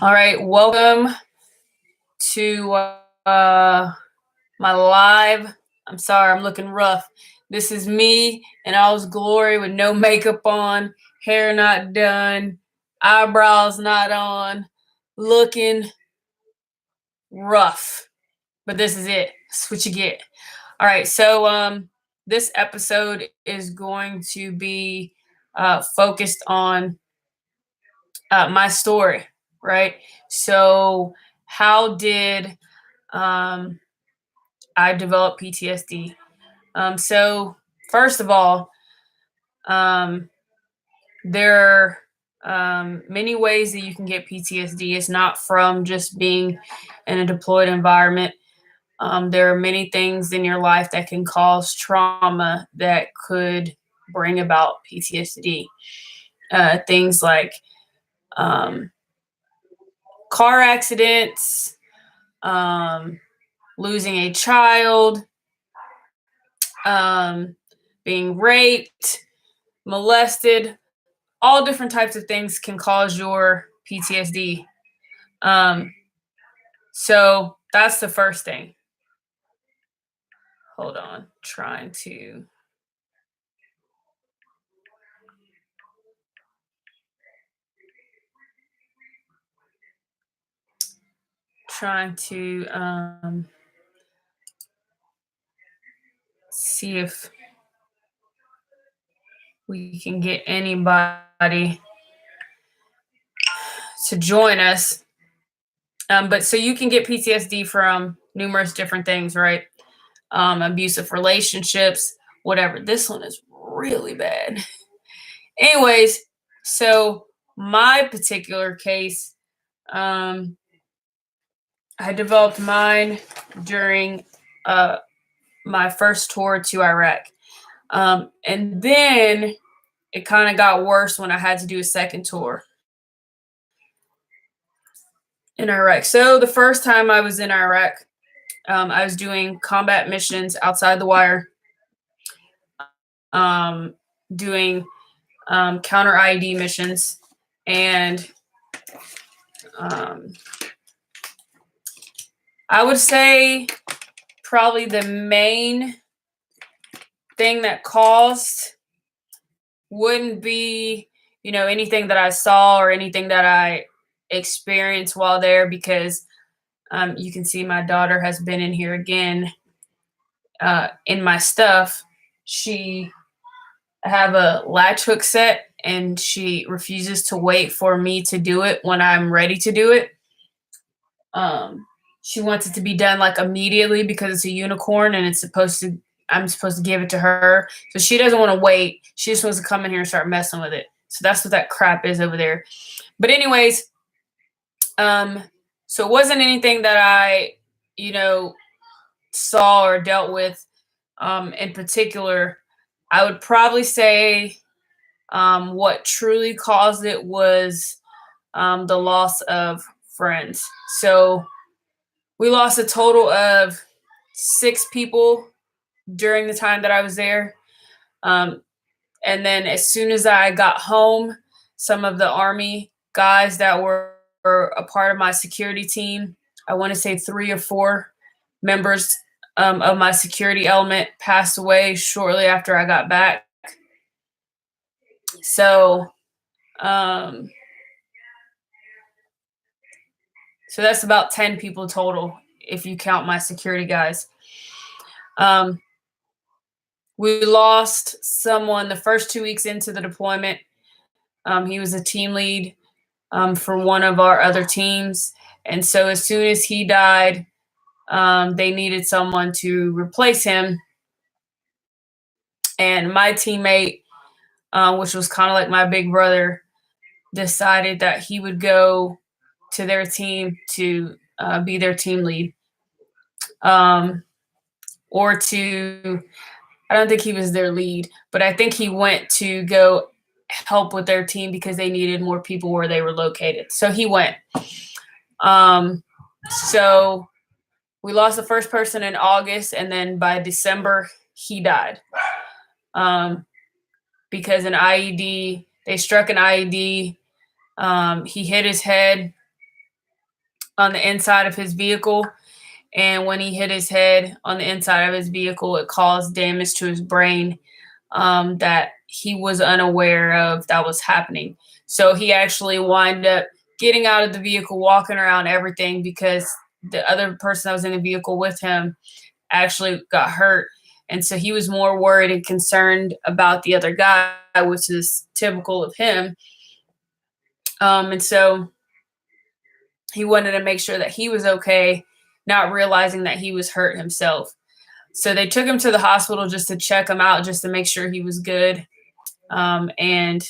All right, welcome to my live. I'm sorry, I'm looking rough. This is me in all its glory with no makeup on, hair not done, eyebrows not on, looking rough. But this is it. That's what you get. All right, so this episode is going to be focused on my story, right? So, how did um, I develop PTSD? So, first of all, um, there are many ways that you can get PTSD. It's not from just being in a deployed environment. There are many things in your life that can cause trauma that could bring about PTSD. Things like um, car accidents, um, losing a child, um, being raped, molested, all different types of things can cause your PTSD. Um, so that's the first thing. Hold on, trying to see if we can get anybody to join us. But so you can get PTSD from numerous different things, right? Abusive relationships, whatever. This one is really bad. Anyways, so my particular case, um, I developed mine during uh, my first tour to Iraq. And then it kind of got worse when I had to do a second tour in Iraq. So the first time I was in Iraq, I was doing combat missions outside the wire, um, doing counter IED missions, and um, I would say probably the main thing that caused wouldn't be, anything that I saw or anything that I experienced while there, because you can see my daughter has been in here again in my stuff. I have a latch hook set, and she refuses to wait for me to do it when I'm ready to do it. Um, she wants it to be done like immediately because it's a unicorn and I'm supposed to give it to her. So she doesn't want to wait. She just wants to come in here and start messing with it. So that's what that crap is over there. But anyways, um, so it wasn't anything that I, you know, saw or dealt with in particular. I would probably say what truly caused it was the loss of friends. So we lost a total of 6 people during the time that I was there. Um, and then as soon as I got home, some of the Army guys that were a part of my security team, I want to say 3 or 4 members of my security element passed away shortly after I got back. So, um, so that's about 10 people total if you count my security guys. Um, we lost someone the first 2 weeks into the deployment. He was a team lead for one of our other teams. And so as soon as he died, they needed someone to replace him. And my teammate, which was kind of like my big brother, decided that he would go to their team to be their team lead. Or to, I don't think he was their lead, but I think he went to go help with their team because they needed more people where they were located. So he went. So we lost the first person in August, and then by December, he died. Because they struck an IED. He hit his head on the inside of his vehicle. And when he hit his head on the inside of his vehicle, it caused damage to his brain that he was unaware of that was happening. So he actually wound up getting out of the vehicle, walking around everything because the other person that was in the vehicle with him actually got hurt. And so he was more worried and concerned about the other guy, which is typical of him. And so he wanted to make sure that he was okay, not realizing that he was hurt himself. So they took him to the hospital just to check him out, just to make sure he was good. And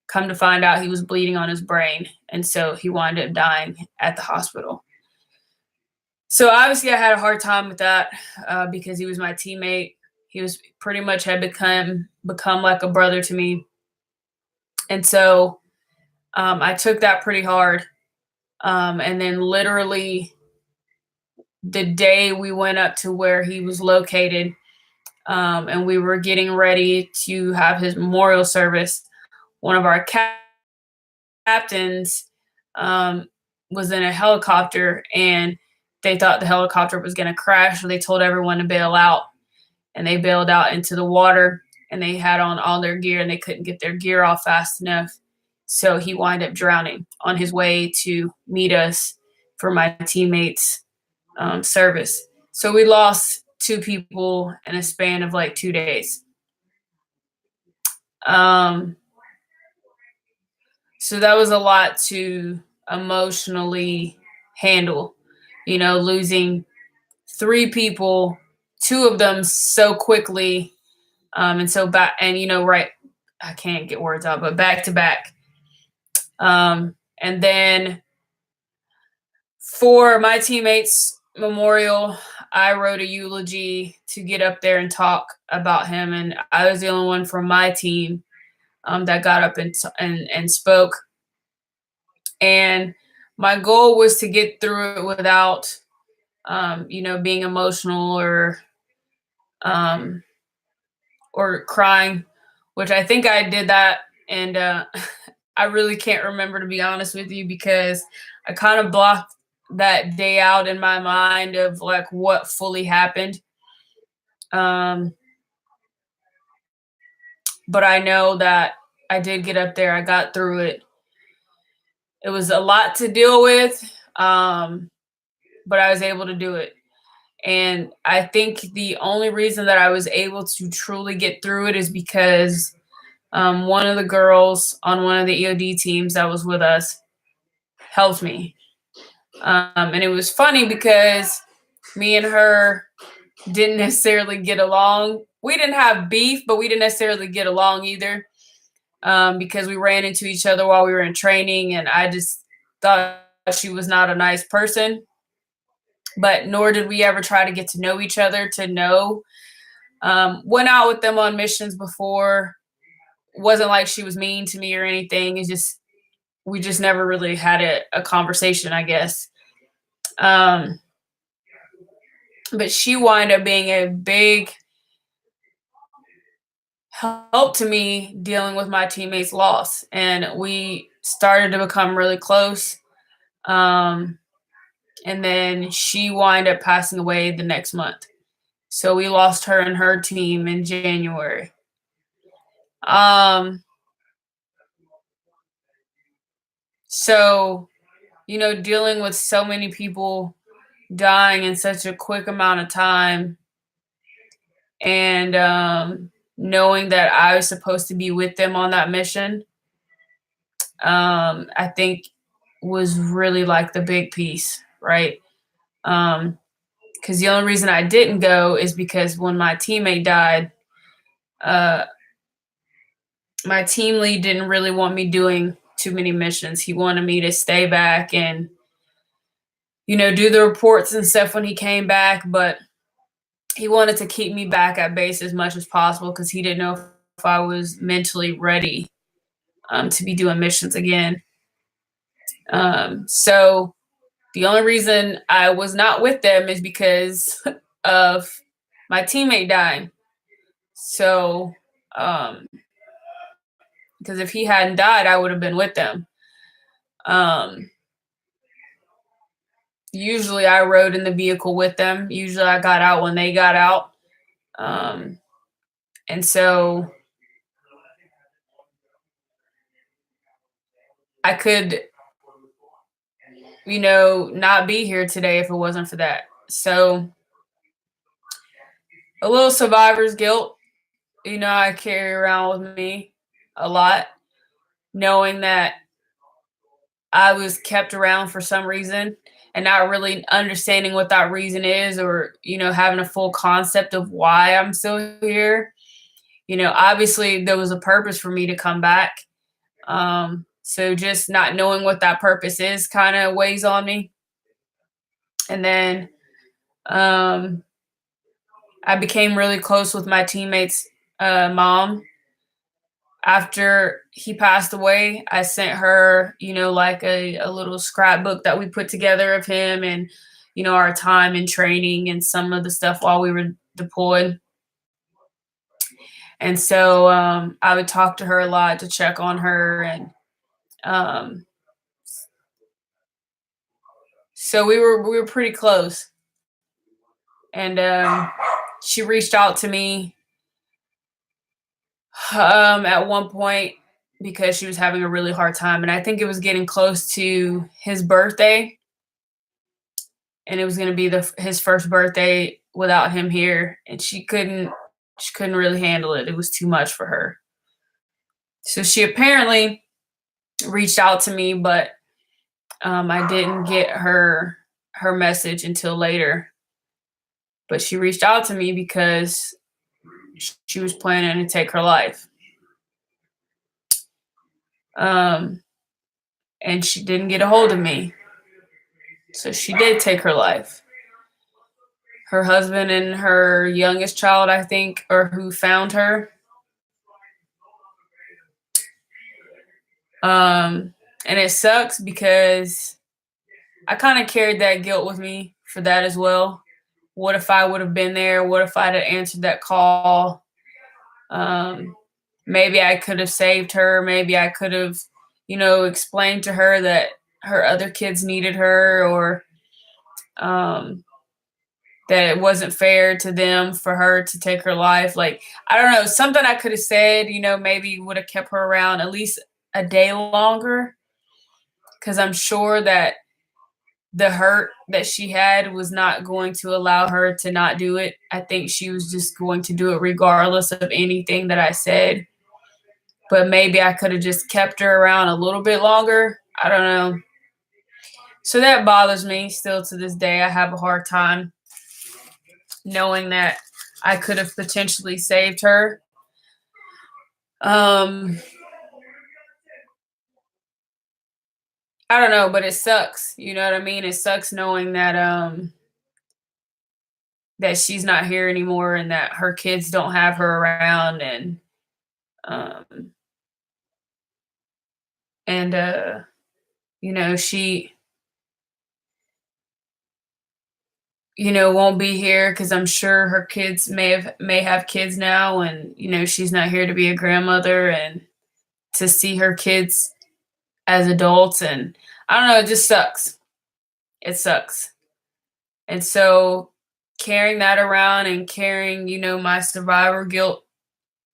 come to find out he was bleeding on his brain. And so he wound up dying at the hospital. So obviously I had a hard time with that because he was my teammate. He was pretty much had become like a brother to me. And so I took that pretty hard. And then literally the day we went up to where he was located, and we were getting ready to have his memorial service, one of our captains was in a helicopter, and they thought the helicopter was going to crash. So they told everyone to bail out, and they bailed out into the water, and they had on all their gear, and they couldn't get their gear off fast enough. So he wound up drowning on his way to meet us for my teammates' service. So we lost 2 people in a span of like 2 days. So that was a lot to emotionally handle, losing 3 people, 2 of them so quickly. And so back, and right, I can't get words out, but back to back. And then for my teammates' memorial, I wrote a eulogy to get up there and talk about him. And I was the only one from my team that got up and spoke. And my goal was to get through it without, being emotional or crying, which I think I did that. And I really can't remember, to be honest with you, because I kind of blocked that day out in my mind of like what fully happened. But I know that I did get up there. I got through it. It was a lot to deal with, but I was able to do it. And I think the only reason that I was able to truly get through it is because one of the girls on one of the EOD teams that was with us helped me. And it was funny because me and her didn't necessarily get along. We didn't have beef, but we didn't necessarily get along either, because we ran into each other while we were in training, and I just thought she was not a nice person. But nor did we ever try to get to know each other to know. Went out with them on missions before. Wasn't like she was mean to me or anything. It's just we just never really had a conversation, I guess. But she wound up being a big help to me dealing with my teammates' loss, and we started to become really close. And then she wound up passing away the next month. So we lost her and her team in January. So, dealing with so many people dying in such a quick amount of time, and knowing that I was supposed to be with them on that mission, I think was really like the big piece, right? Because the only reason I didn't go is because when my teammate died, my team lead didn't really want me doing too many missions. He wanted me to stay back and, do the reports and stuff when he came back, but he wanted to keep me back at base as much as possible because he didn't know if I was mentally ready to be doing missions again. So the only reason I was not with them is because of my teammate dying. So, because if he hadn't died, I would have been with them. Usually I rode in the vehicle with them. Usually I got out when they got out. Um, and so I could, not be here today if it wasn't for that. So a little survivor's guilt, I carry around with me a lot, knowing that I was kept around for some reason and not really understanding what that reason is, or, having a full concept of why I'm still here. Obviously there was a purpose for me to come back. So just not knowing what that purpose is kind of weighs on me. And then I became really close with my teammate's mom. After he passed away, I sent her, like a little scrapbook that we put together of him and, our time in training and some of the stuff while we were deployed. And so I would talk to her a lot to check on her. And um, so we were pretty close. And she reached out to me at one point because she was having a really hard time. And I think it was getting close to his birthday. And it was going to be his first birthday without him here. And she couldn't really handle it. It was too much for her. So she apparently reached out to me, but I didn't get her message until later. But she reached out to me because she was planning to take her life. And she didn't get a hold of me. So she did take her life. Her husband and her youngest child, I think, or who found her. And it sucks because I kind of carried that guilt with me for that as well. What if I would have been there? What if I'd have answered that call? Maybe I could have saved her. Maybe I could have, explained to her that her other kids needed her, or that it wasn't fair to them for her to take her life. Like, I don't know, something I could have said, maybe would have kept her around at least a day longer. Because I'm sure that the hurt that she had was not going to allow her to not do it. I think she was just going to do it regardless of anything that I said. But maybe I could have just kept her around a little bit longer. I don't know. So that bothers me still to this day. I have a hard time knowing that I could have potentially saved her. I don't know, but it sucks. You know what I mean? It sucks knowing that she's not here anymore and that her kids don't have her around, um and she won't be here because I'm sure her kids may have kids now, and she's not here to be a grandmother and to see her kids as adults. And I don't know, it just sucks. It sucks. And so carrying that around and carrying, my survivor guilt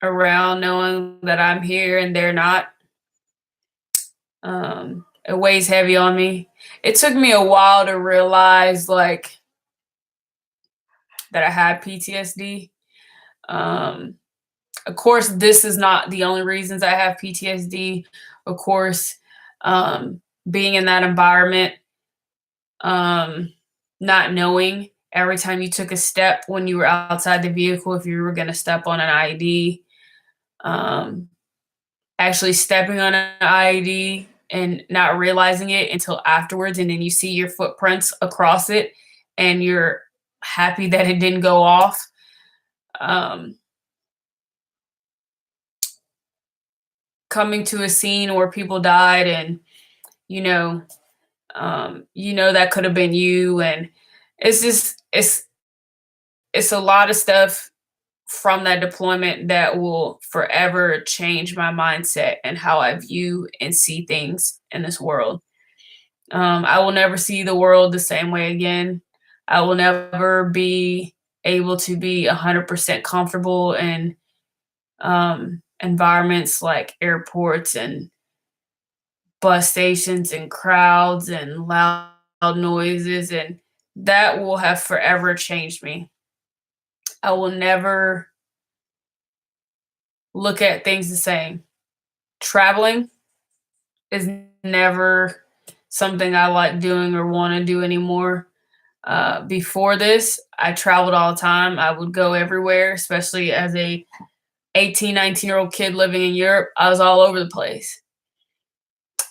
around, knowing that I'm here and they're not, it weighs heavy on me. It took me a while to realize, like, that I had PTSD. Of course, this is not the only reasons I have PTSD. Of course, being in that environment, not knowing every time you took a step when you were outside the vehicle, if you were going to step on an IED, actually stepping on an IED and not realizing it until afterwards, and then you see your footprints across it and you're happy that it didn't go off. Coming to a scene where people died, and that could have been you, and it's just it's a lot of stuff from that deployment that will forever change my mindset and how I view and see things in this world. I will never see the world the same way again. I will never be able to be 100% comfortable in environments like airports and bus stations and crowds and loud noises, and that will have forever changed me. I will never look at things the same. Traveling is never something I like doing or want to do anymore. Before this, I traveled all the time. I would go everywhere, especially as a 18, 19-year-old kid living in Europe. I was all over the place.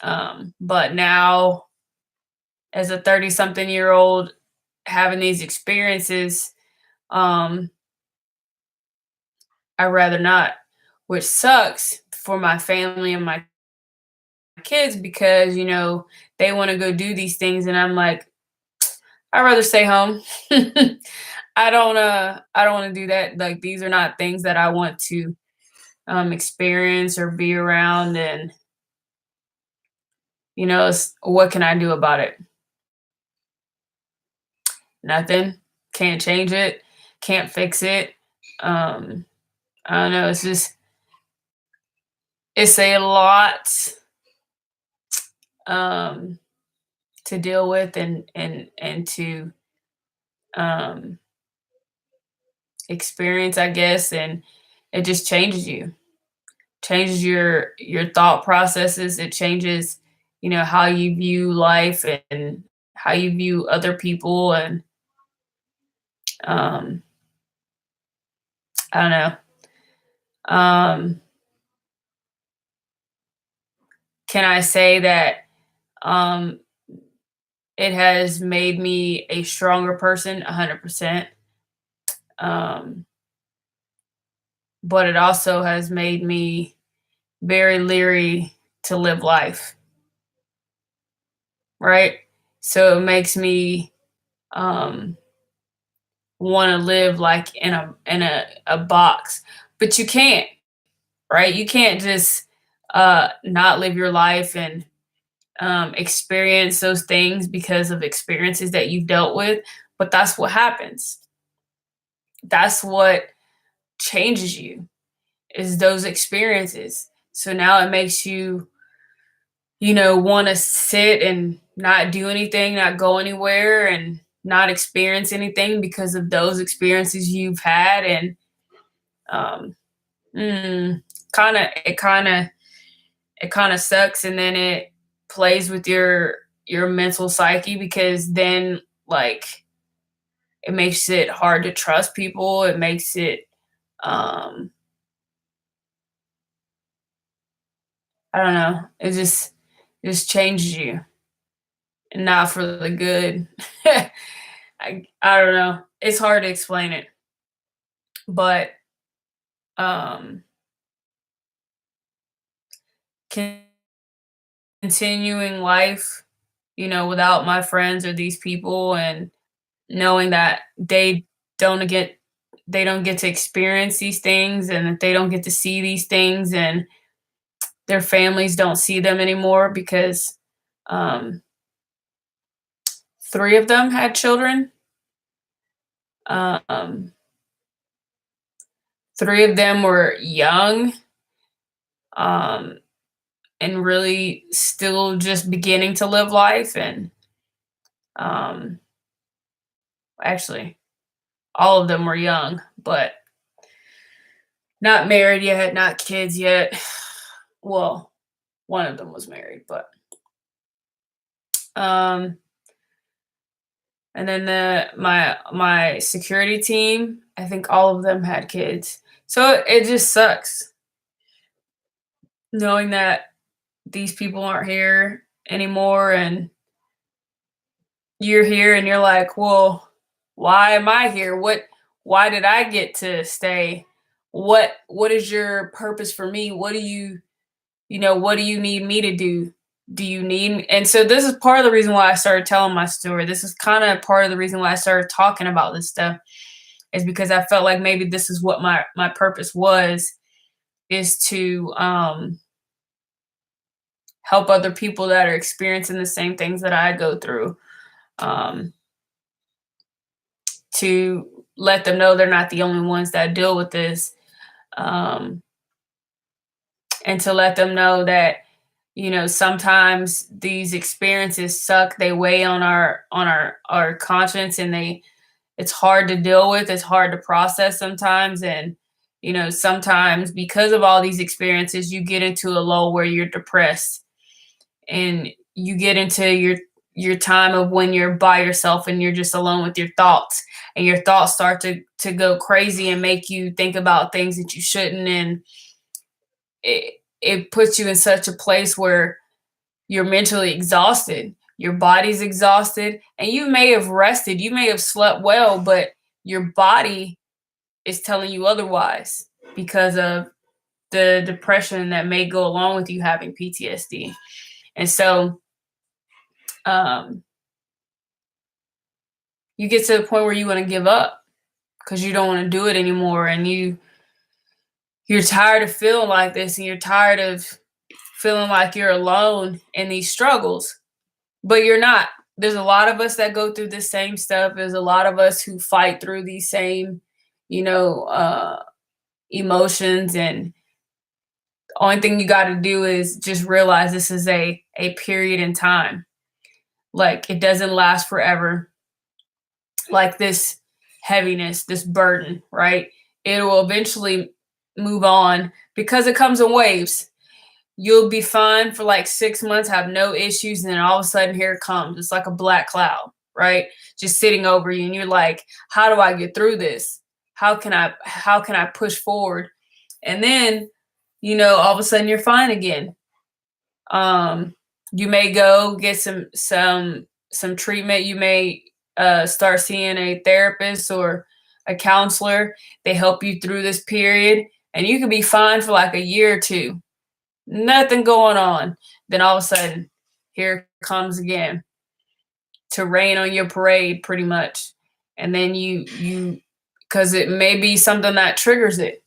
But now, as a 30 something year old, having these experiences, um, I rather not, which sucks for my family and my kids because, they want to go do these things. And I'm like, I'd rather stay home. I don't want to do that. Like, these are not things that I want to experience or be around. And, what can I do about it? Nothing. Can't change it. Can't fix it. Um, I don't know. It's a lot um, to deal with and to um, experience, I guess, and it just changes you, changes your thought processes. It changes, how you view life and how you view other people, and um, I don't know. Um, can I say that um, it has made me a stronger person? 100%. Um, but it also has made me very leery to live life, right? So it makes me um, want to live like in a box, but you can't, right? You can't just not live your life and experience those things because of experiences that you've dealt with. But that's what happens. That's what changes you, is those experiences. So now it makes you, want to sit and not do anything, not go anywhere, and not experience anything because of those experiences you've had. And um, mm, it kind of sucks, and then it plays with your mental psyche because then, like, it makes it hard to trust people. It makes it um, I don't know. It just changes you, and not for the good. I don't know. It's hard to explain it, but um, continuing life, without my friends or these people, and knowing that don't get they don't get to experience these things, and that they don't get to see these things, and their families don't see them anymore because um, three of them had children. Um, three of them were young, um, and really still just beginning to live life. And um, actually, all of them were young, but not married yet, not kids yet. Well, one of them was married, but um, and then my security team, I think all of them had kids. So it just sucks knowing that these people aren't here anymore, and you're here and you're like, "Well, why am I here? Why did I get to stay? What is your purpose for me? What do you need me to do? Do you need me?" And so this is part of the reason why I started telling my story. This is kind of part of the reason why I started talking about this stuff, is because I felt like maybe this is what my purpose was, is to help other people that are experiencing the same things that I go through, um, to let them know they're not the only ones that deal with this, um, and to let them know that, sometimes these experiences suck. They weigh on our conscience, and it's hard to deal with. It's hard to process sometimes, and sometimes because of all these experiences, you get into a lull where you're depressed, and you get into your time of when you're by yourself and you're just alone with your thoughts, and your thoughts start to go crazy and make you think about things that you shouldn't, and it puts you in such a place where you're mentally exhausted, your body's exhausted, and you may have rested, you may have slept well, but your body is telling you otherwise because of the depression that may go along with you having PTSD. And so um, you get to the point where you want to give up because you don't want to do it anymore, and you're tired of feeling like this, and you're tired of feeling like you're alone in these struggles, but you're not. There's a lot of us that go through the same stuff. There's a lot of us who fight through these same, you know, emotions, and the only thing you got to do is just realize this is a period in time. Like, it doesn't last forever. Like this heaviness, this burden, right? It will eventually move on because it comes in waves. You'll be fine for like 6 months, have no issues, and then all of a sudden here it comes. It's like a black cloud, right? Just sitting over you, and you're like, how do I get through this? How can I push forward? And then, all of a sudden you're fine again. You may go get some treatment. You may start seeing a therapist or a counselor. They help you through this period, and you can be fine for like a year or two. Nothing going on. Then all of a sudden, here it comes again to rain on your parade, pretty much. And then because it may be something that triggers it.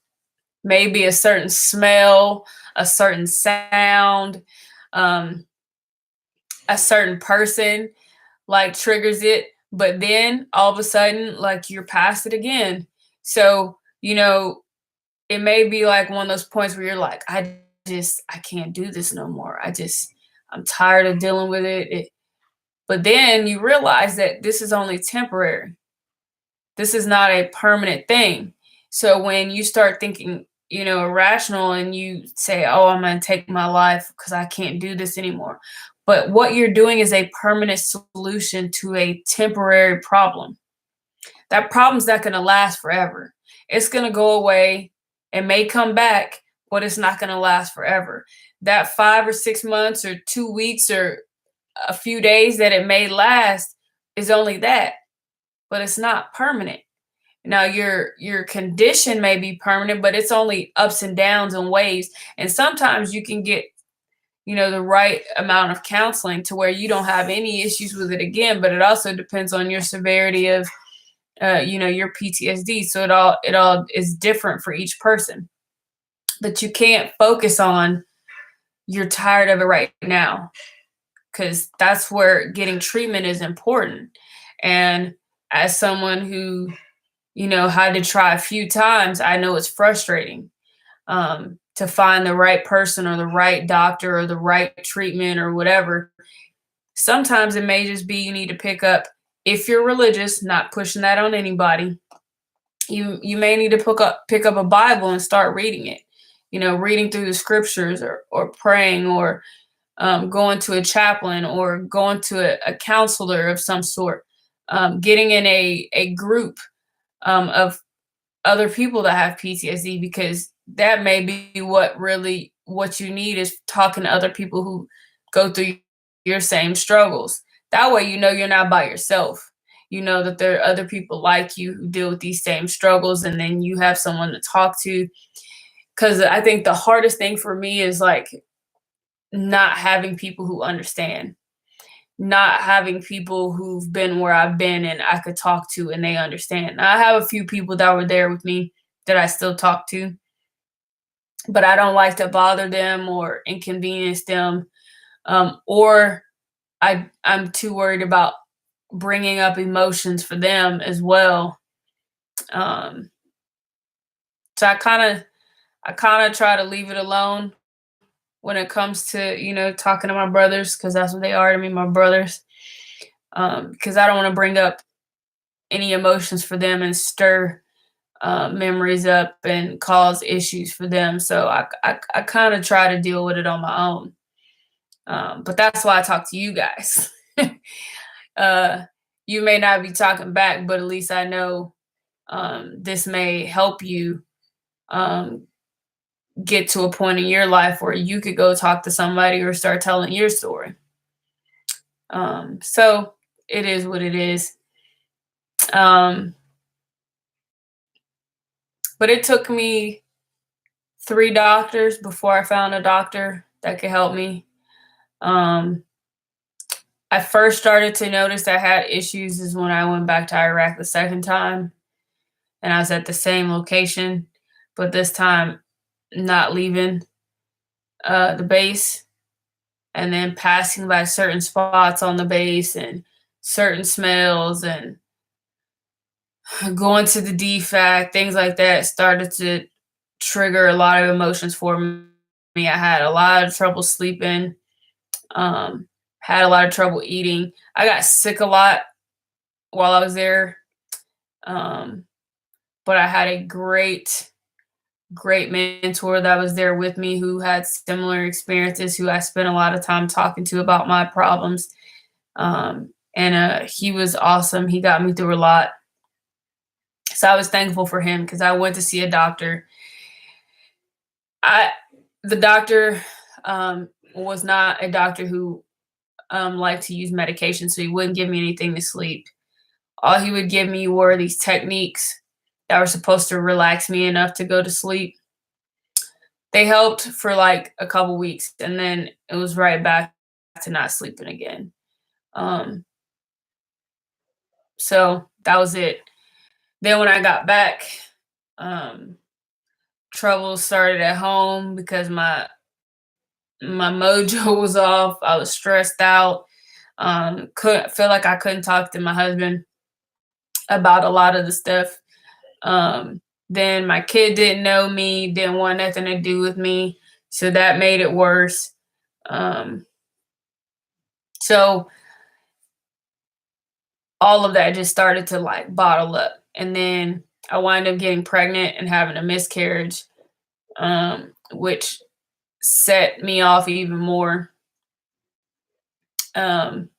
Maybe a certain smell, a certain sound, um, a certain person like triggers it. But then all of a sudden, like, you're past it again. So, it may be like one of those points where you're like, I can't do this no more. I'm tired of dealing with it. But then you realize that this is only temporary. This is not a permanent thing. So when you start thinking, irrational, and you say, oh, I'm going to take my life because I can't do this anymore. But what you're doing is a permanent solution to a temporary problem. That problem's not going to last forever. It's going to go away. It may come back, but it's not going to last forever. That 5 or 6 months or 2 weeks or a few days that it may last is only that, but it's not permanent. Now your condition may be permanent, but it's only ups and downs and waves. And sometimes you can get, the right amount of counseling to where you don't have any issues with it again, but it also depends on your severity of your PTSD. So it all is different for each person. But you can't focus on you're tired of it right now, because that's where getting treatment is important. And as someone who, had to try a few times, I know it's frustrating to find the right person or the right doctor or the right treatment or whatever. Sometimes it may just be you need to pick up, if you're religious, not pushing that on anybody, you may need to pick up a Bible and start reading it, reading through the scriptures, or praying, or going to a chaplain, or going to a counselor of some sort, getting in a group of other people that have PTSD, because that may be what you need, is talking to other people who go through your same struggles. That way, you're not by yourself. You know that there are other people like you who deal with these same struggles, and then you have someone to talk to. Because I think the hardest thing for me is like not having people who understand, not having people who've been where I've been and I could talk to and they understand. Now, I have a few people that were there with me that I still talk to, but I don't like to bother them or inconvenience them. or I'm too worried about bringing up emotions for them as well. Um, so I kind of try to leave it alone when it comes to talking to my brothers, because that's what they are to me, my brothers. Because I don't want to bring up any emotions for them and stir memories up and cause issues for them. So I kind of try to deal with it on my own. But that's why I talk to you guys. uh, you may not be talking back, but at least I know this may help you um, get to a point in your life where you could go talk to somebody or start telling your story. So it is what it is. Um, but it took me 3 doctors before I found a doctor that could help me. Um, I first started to notice I had issues is when I went back to Iraq the second time, and I was at the same location, but this time not leaving the base, and then passing by certain spots on the base and certain smells and going to the DFAC, things like that started to trigger a lot of emotions for me. I had a lot of trouble sleeping, um, had a lot of trouble eating. I got sick a lot while I was there, um, but I had a great mentor that was there with me who had similar experiences, who I spent a lot of time talking to about my problems. And he was awesome. He got me through a lot. So I was thankful for him because I went to see a doctor. I the doctor was not a doctor who liked to use medication, so he wouldn't give me anything to sleep. All he would give me were these techniques that were supposed to relax me enough to go to sleep. They helped for like a couple weeks, and then it was right back to not sleeping again. Um, so that was it. Then when I got back, um, trouble started at home because my mojo was off. I was stressed out. Couldn't feel like I couldn't talk to my husband about a lot of the stuff. Um, then my kid didn't know me, didn't want nothing to do with me, so that made it worse. Um, so all of that just started to like bottle up, and then I wind up getting pregnant and having a miscarriage, which set me off even more. Um,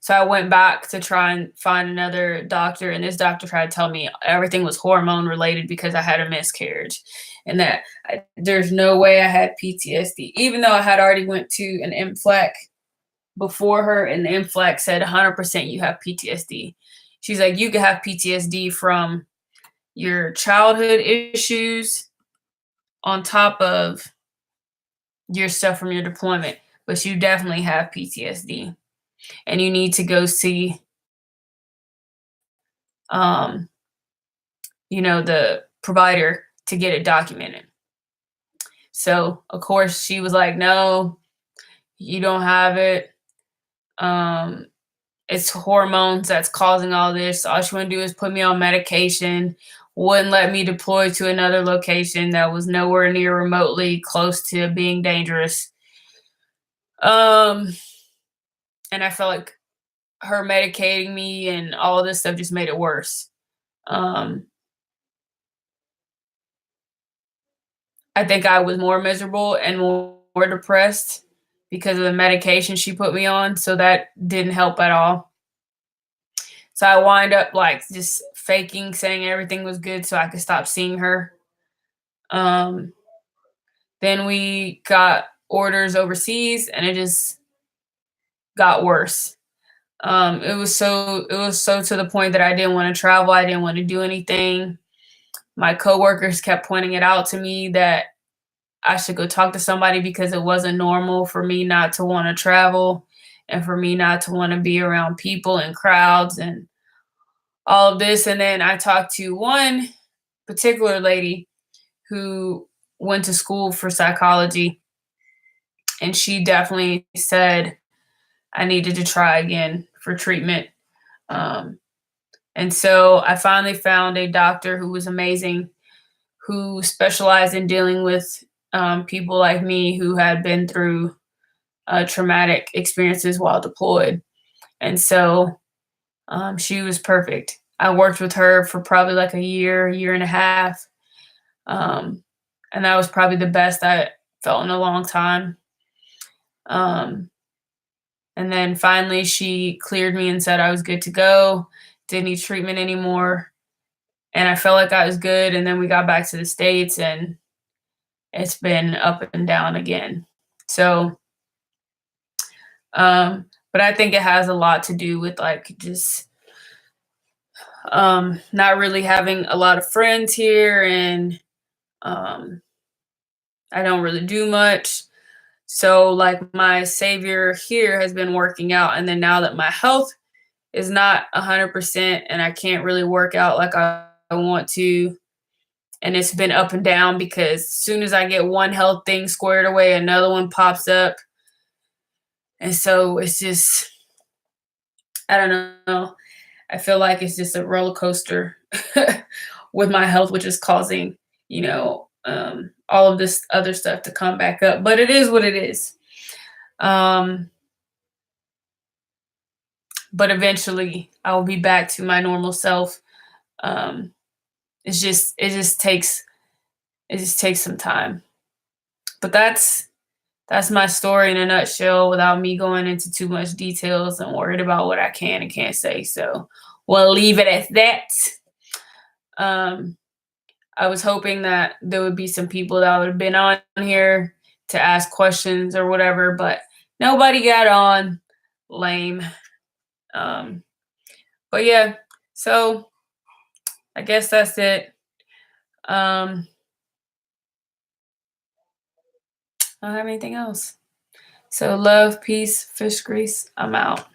so I went back to try and find another doctor, and this doctor tried to tell me everything was hormone related because I had a miscarriage, and that there's no way I had PTSD, even though I had already went to an MFLAC before her, and the MFLAC said 100% you have PTSD. She's like, you could have PTSD from your childhood issues on top of your stuff from your deployment, but you definitely have PTSD, and you need to go see um, the provider to get it documented. So of course she was like, no, you don't have it. Um, it's hormones that's causing all this. All she want to do is put me on medication, wouldn't let me deploy to another location that was nowhere near remotely close to being dangerous. Um, and I felt like her medicating me and all this stuff just made it worse. Um, I think I was more miserable and more depressed because of the medication she put me on. So that didn't help at all. So I wind up like just faking saying everything was good so I could stop seeing her. Um, then we got orders overseas, and it just got worse. It was so to the point that I didn't want to travel. I didn't want to do anything. My coworkers kept pointing it out to me that I should go talk to somebody because it wasn't normal for me not to want to travel and for me not to want to be around people and crowds and all of this. And then I talked to one particular lady who went to school for psychology, and she definitely said I needed to try again for treatment. Um, and so I finally found a doctor who was amazing, who specialized in dealing with people like me who had been through traumatic experiences while deployed. And so she was perfect. I worked with her for probably like a year and a half. Um, and that was probably the best I felt in a long time. Um, and then finally, she cleared me and said I was good to go, didn't need treatment anymore. And I felt like I was good. And then we got back to the States and it's been up and down again. So, but I think it has a lot to do with like just not really having a lot of friends here, and um, I don't really do much. So, like, my savior here has been working out. And then now that my health is not 100% and I can't really work out like I want to, and it's been up and down because as soon as I get one health thing squared away, another one pops up. And so it's just, I don't know. I feel like it's just a roller coaster with my health, which is causing, all of this other stuff to come back up. But it is what it is. Um, but eventually I will be back to my normal self. Um, it just takes some time. But that's my story in a nutshell without me going into too much details and worried about what I can and can't say. So we'll leave it at that. Um, I was hoping that there would be some people that would have been on here to ask questions or whatever, but nobody got on. Lame. Um, but yeah, so I guess that's it. Um, I don't have anything else. So love, peace, fish grease. I'm out.